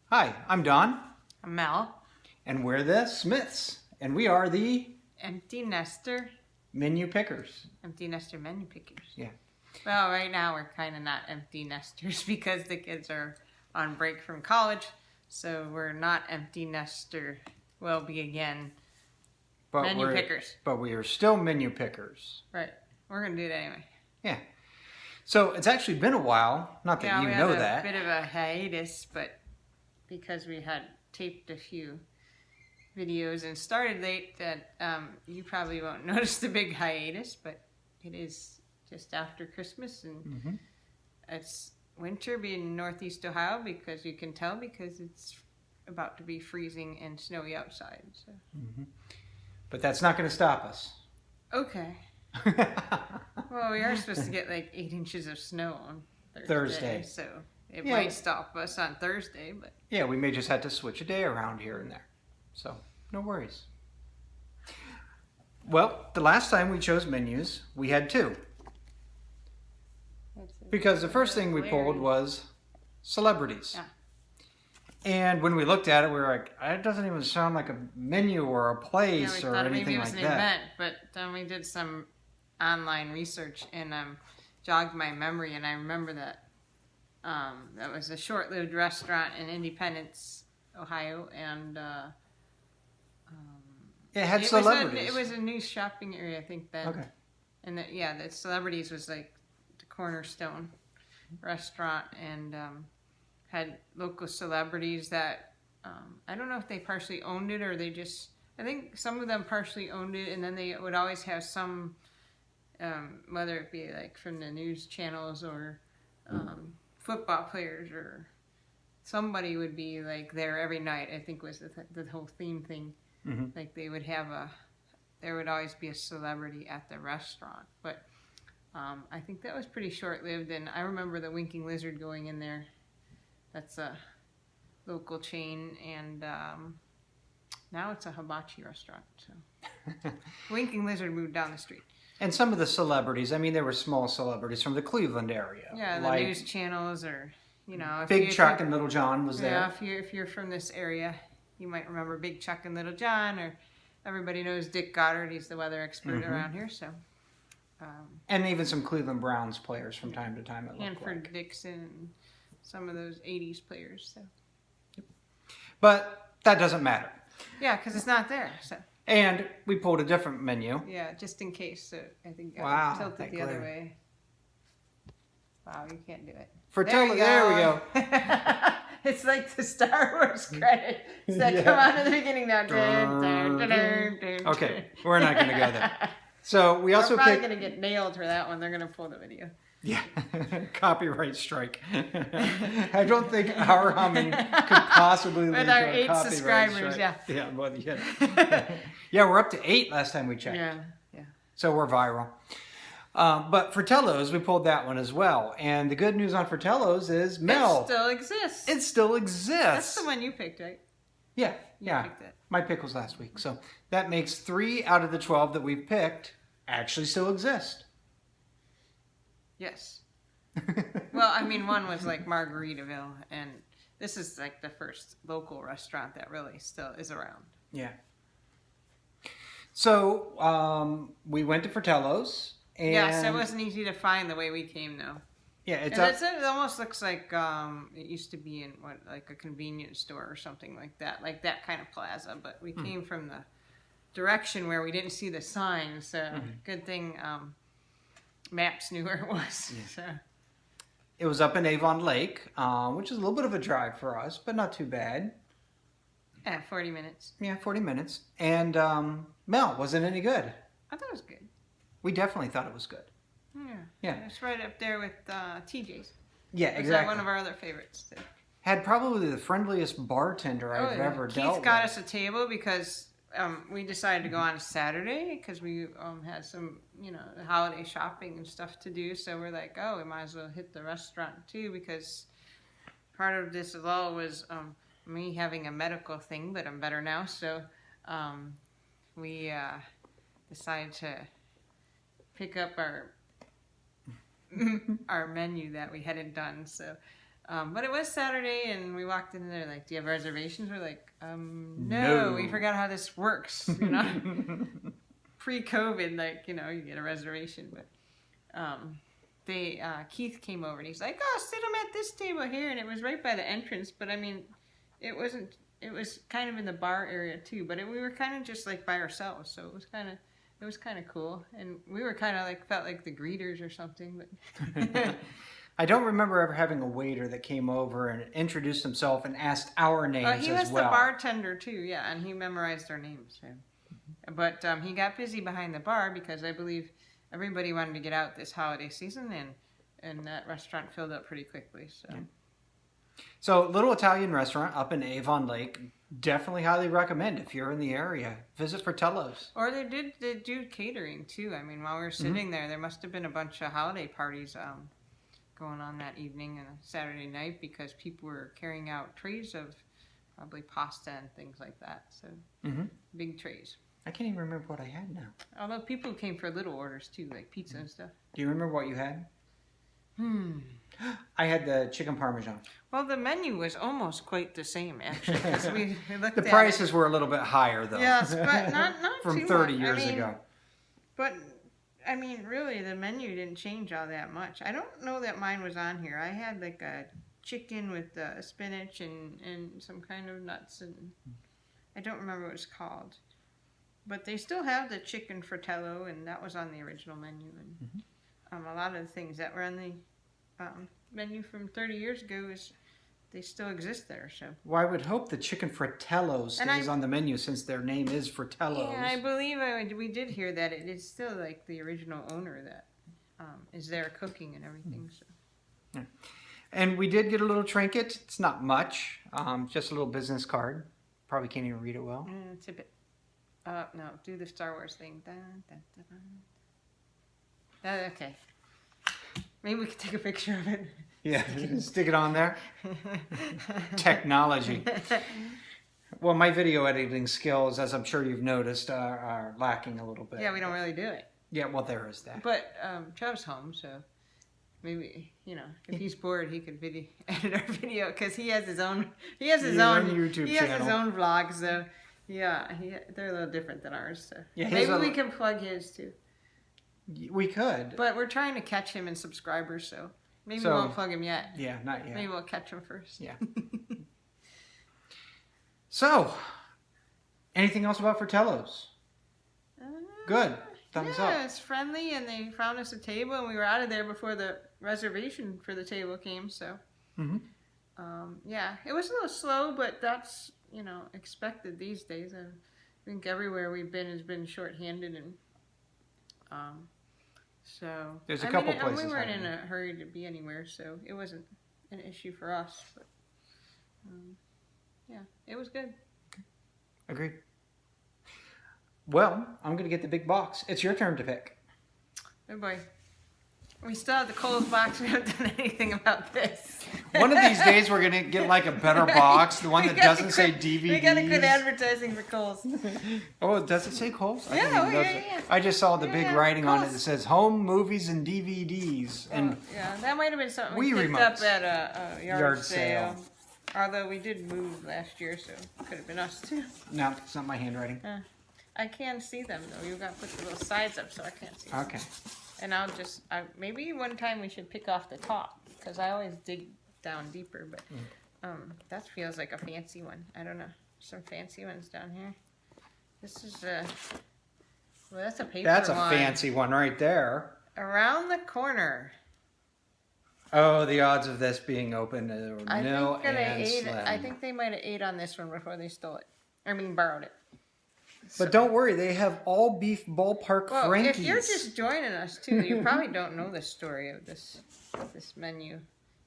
Hi, I'm Don, I'm Mel. and we're the Smiths, and we are the Empty nester. menu pickers. Empty nester menu pickers. Yeah. Well, right now we're kind of not empty nesters because the kids are on break from college. So we're not empty nester. We'll be again menu pickers. But we are still menu pickers. Right. We're going to do that anyway. Yeah. So it's actually been a while. Not that you know that. We had a bit of a hiatus, but because we had taped a few videos and started late, that you probably won't notice the big hiatus, but it is just after Christmas, and it's winter being in Northeast Ohio, because you can tell because it's about to be freezing and snowy outside. So. But that's not going to stop us. Okay. Well, we are supposed to get like 8 inches of snow on Thursday. So it might stop us on Thursday, but yeah, we may just have to switch a day around here and there. So no worries. Well, the last time we chose menus, we had two. Because the first thing we pulled was celebrities. Yeah. And when we looked at it, we were like, it doesn't even sound like a menu or a place or anything maybe it was like an that. event, but then we did some online research and jogged my memory, and I remember that that was a short-lived restaurant in Independence, Ohio, and it had celebrities. It was a new shopping area, I think, then. Okay. And the celebrities was like the cornerstone restaurant, and had local celebrities that I don't know if they partially owned it or they just, I think some of them partially owned it, and then they would always have some, whether it be like from the news channels or football players, or somebody would be like there every night, I think was the whole theme thing. Like they would have there would always be a celebrity at the restaurant, but I think that was pretty short-lived, and I remember the Winking Lizard going in there. That's a local chain, and now it's a hibachi restaurant. So Winking Lizard moved down the street. And some of the celebrities, I mean, there were small celebrities from the Cleveland area. Yeah, the news channels, or Big Chuck and Little John was there. Yeah, if you're from this area, you might remember Big Chuck and Little John, or everybody knows Dick Goddard. He's the weather expert around here. So. And even some Cleveland Browns players from time to time. Hanford Dixon, and some of those 80s players. So. But that doesn't matter. Yeah, because it's not there. So. And we pulled a different menu. Yeah, just in case. So I think I tilted the other way. Wow, you can't do it. Fratellos, there we go. It's like the Star Wars credits that come out at the beginning now. Okay, we're not going to go there. So we also We're probably going to get nailed for that one. They're going to pull the video. Yeah, copyright strike. I don't think our humming could possibly lead with to our a 8 copyright subscribers, strike. yeah. Yeah, well, yeah. Yeah, we're up to 8 last time we checked. Yeah. So we're viral. But Fratellos, we pulled that one as well. And the good news on Fratellos is, Mel. It still exists. It still exists. That's the one you picked, right? Yeah, You picked it. My pick was last week. So that makes 3 out of the 12 that we've picked actually still exist. Yes. Well, I mean, one was like Margaritaville, and this is like the first local restaurant that really still is around. Yeah. So we went to Fratellos. And yes, it wasn't easy to find the way we came, though. Yeah, it almost looks like it used to be in like a convenience store or something like that kind of plaza. But we came from the direction where we didn't see the sign, so good thing Maps knew where it was. Yeah. So. It was up in Avon Lake, which is a little bit of a drive for us, but not too bad. Yeah, 40 minutes. Yeah, 40 minutes. And Mel, was it any good? I thought it was good. We definitely thought it was good. Yeah. It's right up there with TJ's. Yeah, exactly. One of our other favorites, too. Had probably the friendliest bartender I've ever dealt with. Keith got us a table because we decided to go on a Saturday because we had some, holiday shopping and stuff to do. So we're like, oh, we might as well hit the restaurant too, because part of this as well was me having a medical thing, but I'm better now. So we decided to pick up our menu that we hadn't done. So But it was Saturday, and we walked in there like, "Do you have reservations?" We're like, No. no, we forgot how this works. You know, pre-COVID, like you get a reservation, but Keith came over and he's like, "Oh, sit them at this table here," and it was right by the entrance. But I mean, it wasn't. It was kind of in the bar area too, but we were kind of just like by ourselves, so it was kind of cool, and we were kind of like felt like the greeters or something, but. I don't remember ever having a waiter that came over and introduced himself and asked our names He as was well. the bartender too, yeah, and he memorized our names. So. But he got busy behind the bar because I believe everybody wanted to get out this holiday season, and that restaurant filled up pretty quickly. So, Yeah. So, little Italian restaurant up in Avon Lake. Definitely highly recommend if you're in the area. Visit Fratellos. or they do catering too. I mean, while we were sitting there must have been a bunch of holiday parties going on that evening and Saturday night because people were carrying out trays of probably pasta and things like that. So big trays. I can't even remember what I had now. Although people came for little orders too, like pizza and stuff. Do you remember what you had? I had the chicken parmesan. Well, the menu was almost quite the same actually. 'Cause we looked The at prices it. were a little bit higher though. Yes, but not from too 30 much. years ago. But I mean, really, the menu didn't change all that much. I don't know that mine was on here. I had like a chicken with spinach and some kind of nuts, and I don't remember what it's called. But they still have the chicken fratello, and that was on the original menu. And a lot of the things that were on the menu from 30 years ago they still exist there. So. Well, I would hope the chicken Fratellos stays on the menu since their name is Fratellos. Yeah, I believe we did hear that it is still like the original owner that is there cooking and everything. So. Yeah. And we did get a little trinket. It's not much, just a little business card. Probably can't even read it well. Tip it. No, do the Star Wars thing. Dun, dun, dun, dun. Okay. Maybe we could take a picture of it. Yeah, stick it on there. Technology. Well, my video editing skills, as I'm sure you've noticed, are lacking a little bit. Yeah, we don't really do it. Yeah, well, there is that. But Chow's home, so maybe if he's bored, he could edit our video because he has his own. He has his own YouTube He channel. has his own vlog, so yeah, they're a little different than ours. So Yeah, maybe we can plug his too. We could. But we're trying to catch him in subscribers, so maybe we won't plug him yet. Yeah, not yet. Maybe we'll catch him first. Yeah. So, anything else about Fratellos? Good. Thumbs up. Yeah, it's friendly, and they found us a table, and we were out of there before the reservation for the table came. So, yeah, it was a little slow, but that's expected these days. I think everywhere we've been has been shorthanded, and so there's a couple places. We weren't in a hurry to be anywhere, so it wasn't an issue for us. But yeah, it was good. Agreed. Well, I'm going to get the big box. It's your turn to pick. Oh boy. We still have the Kohl's box. We haven't done anything about this. One of these days we're going to get like a better box, the one that doesn't say DVDs. We got to quit advertising for Kohl's. Oh, does it say Kohl's? Yeah, I just saw the big writing on it Kohl's. that says home movies and DVDs. And yeah, that might have been something we Wii picked remotes. up at a yard sale. sale. Although we did move last year, so it could have been us too. no, it's not my handwriting. I can see them though. You've got to put the little sides up so I can't see them. Okay. And I'll just, maybe one time we should pick off the top, because I always dig down deeper, but that feels like a fancy one. I don't know. Some fancy ones down here. This is well, that's a paper That's a one. fancy one right there. Around the corner. Oh, the odds of this being open are nil and I slim. think they might have ate on this one before they stole it. Borrowed it. But don't worry, they have all beef ballpark Well, Frankies. if you're just joining us too, you probably don't know the story of this menu,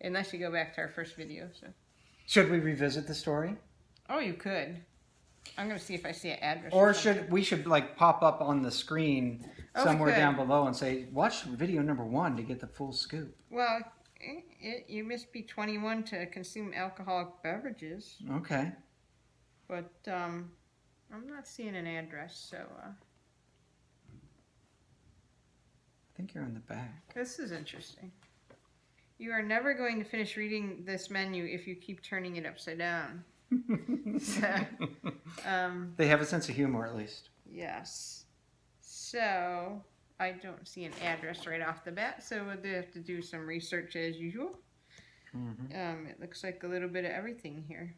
unless you go back to our first video. So. Should we revisit the story? Oh, you could. I'm gonna see if I see an address. Or something. we should like pop up on the screen Oh, we somewhere could. down below and say, watch video number 1 to get the full scoop. Well, you must be 21 to consume alcoholic beverages, Okay. but I'm not seeing an address, so I think you're on the back. this is interesting. You are never going to finish reading this menu if you keep turning it upside down. So, They have a sense of humor, at least. yes. So, I don't see an address right off the bat, so we'll have to do some research as usual. It looks like a little bit of everything here.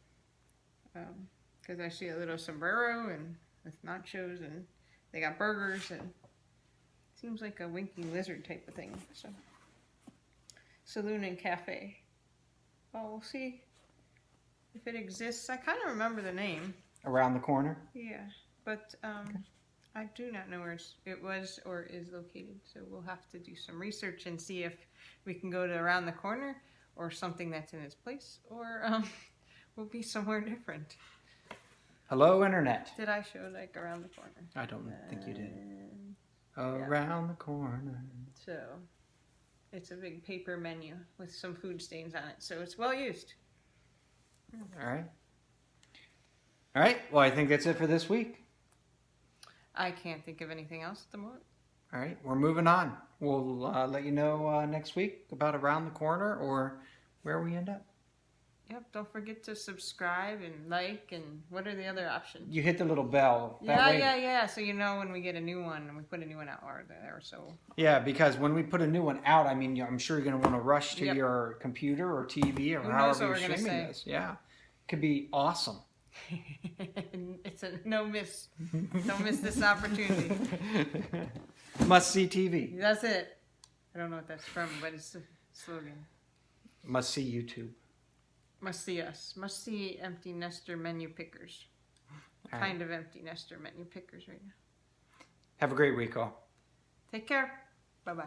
Because I see a little sombrero and with nachos, and they got burgers, and seems like a winking lizard type of thing. So, saloon and cafe. Oh, we'll see if it exists. I kind of remember the name. Around the corner? Yeah, but I do not know where it was or is located. So we'll have to do some research and see if we can go to around the corner or something that's in its place, or we'll be somewhere different. Hello, Internet. Did I show like around the corner? I don't think you did. Yeah. Around the corner. So it's a big paper menu with some food stains on it, so it's well used. All right. All right. Well, I think that's it for this week. I can't think of anything else at the moment. All right. We're moving on. We'll let you know next week about around the corner or where we end up. Yep, don't forget to subscribe and like, and what are the other options? You hit the little bell. That way- Yeah. So you know when we get a new one, and we put a new one out or there. So Yeah, because when we put a new one out, I mean, I'm sure you're going to want to rush to Yep. your computer or TV or Who knows however what you're we're gonna streaming say. this. Yeah. Could be awesome. it's a no miss. Don't miss this opportunity. Must see TV. That's it. I don't know what that's from, but it's a slogan. Must see YouTube. Must see us. Must see empty nester menu pickers. All right. Kind of empty nester menu pickers right now. Have a great week, all. Take care. Bye bye.